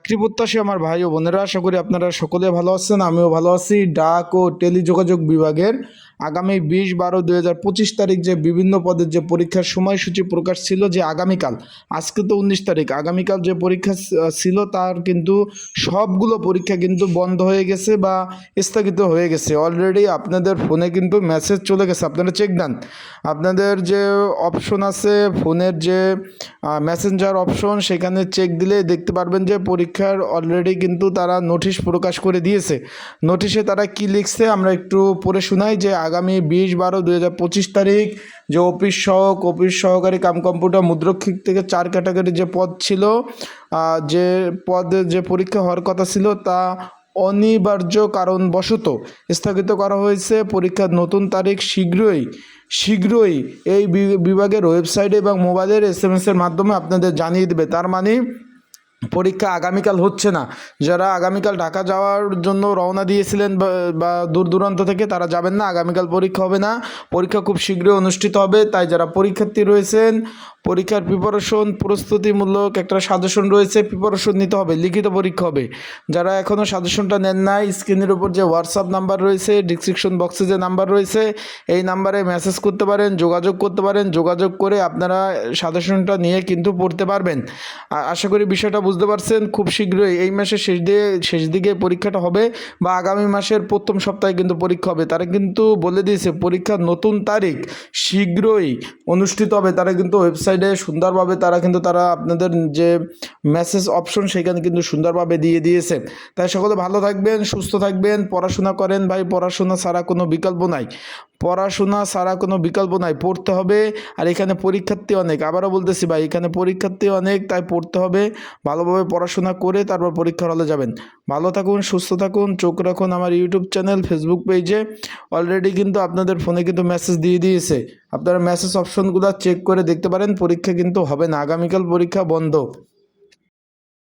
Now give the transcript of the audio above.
চাকরি প্রত্যাশী আমার ভাই ও বোনেরা, আশা করি আপনারা সকলে ভালো আছেন। আমিও ভালো আছি। ডাক ও টেলিযোগাযোগ বিভাগের আগামী 20/12/2025 তারিখ যে বিভিন্ন পদের যে পরীক্ষার সময়সূচি প্রকাশ ছিল, যে আগামীকাল, আজকে তো 19 তারিখ, আগামীকাল যে পরীক্ষা ছিল তার কিন্তু সবগুলো পরীক্ষা কিন্তু বন্ধ হয়ে গেছে বা স্থগিত হয়ে গেছে। অলরেডি আপনাদের ফোনে কিন্তু মেসেজ চলে গেছে, আপনারা চেক দেন। আপনাদের যে অপশন আছে ফোনের, যে মেসেঞ্জার অপশন, সেখানে চেক দিলে দেখতে পারবেন যে পরীক্ষার অলরেডি কিন্তু তারা নোটিশ প্রকাশ করে দিয়েছে। নোটিশে তারা কি লিখছে আমরা একটু পড়ে শোনাই। যে আগামী 20/12/2025 তারিখ যে অফিস সহকারী কাম কম্পিউটার মুদ্রক্ষিক থেকে 4 ক্যাটাগরি যে পদ ছিল, যে পদে যে পরীক্ষা হওয়ার কথা ছিল তা অনিবার্য কারণবশত স্থগিত করা হয়েছে। পরীক্ষার নতুন তারিখ শীঘ্রই এই বিভাগের ওয়েবসাইটে এবং মোবাইলের SMS-এর মাধ্যমে আপনাদের জানিয়ে দেবে। তার মানে পরীক্ষা আগামীকাল হচ্ছে না। যারা আগামীকাল ঢাকা যাওয়ার জন্য রওনা দিয়েছিলেন বা দূর দূরান্ত থেকে, তারা যাবেন না, আগামীকাল পরীক্ষা হবে না। পরীক্ষা খুব শীঘ্রই অনুষ্ঠিত হবে। তাই যারা পরীক্ষার্থী রয়েছেন, পরীক্ষার প্রস্তুতিমূলক একটা সাজেশন রয়েছে, প্রিপারেশন নিতে হবে। লিখিত পরীক্ষা হবে। যারা এখনও সাজেশনটা নেন নাই, স্ক্রিনের উপর যে হোয়াটসঅ্যাপ নাম্বার রয়েছে, ডিসক্রিপশন বক্সে যে নাম্বার রয়েছে, এই নাম্বারে মেসেজ করতে পারেন, যোগাযোগ করতে পারেন। যোগাযোগ করে আপনারা সাজেশনটা নিয়ে কিন্তু পড়তে পারবেন। আশা করি বিষয়টা বুঝতে পারছেন। খুব শীঘ্রই এই মাসের শেষ দিকে পরীক্ষাটা হবে বা আগামী মাসের প্রথম সপ্তাহে কিন্তু পরীক্ষা হবে। তারা কিন্তু বলে দিয়েছে পরীক্ষার নতুন তারিখ শীঘ্রই অনুষ্ঠিত হবে। তারা কিন্তু ওয়েবসাইটে সুন্দরভাবে তারা আপনাদের যে মেসেজ অপশন সেখানে কিন্তু সুন্দরভাবে দিয়ে দিয়েছে। তাই সকলে ভালো থাকবেন, সুস্থ থাকবেন, পড়াশোনা করেন ভাই। পড়াশোনা ছাড়া কোনো বিকল্প নাই, পড়তে হবে। আর এখানে পরীক্ষার্থী অনেক, আবারও বলতেছি ভাই, এখানে পরীক্ষার্থী অনেক, তাই পড়তে হবে। ভালোভাবে পড়াশোনা করে তারপর পরীক্ষার হলে যাবেন। ভালো থাকুন, সুস্থ থাকুন, চোখ রাখুন আমার ইউটিউব চ্যানেল, ফেসবুক পেজে। অলরেডি কিন্তু আপনাদের ফোনে কিন্তু মেসেজ দিয়ে দিয়েছে। আপনারা মেসেজ অপশনগুলো চেক করে দেখতে পারেন। পরীক্ষা কিন্তু হবে না, আগামীকাল পরীক্ষা বন্ধ।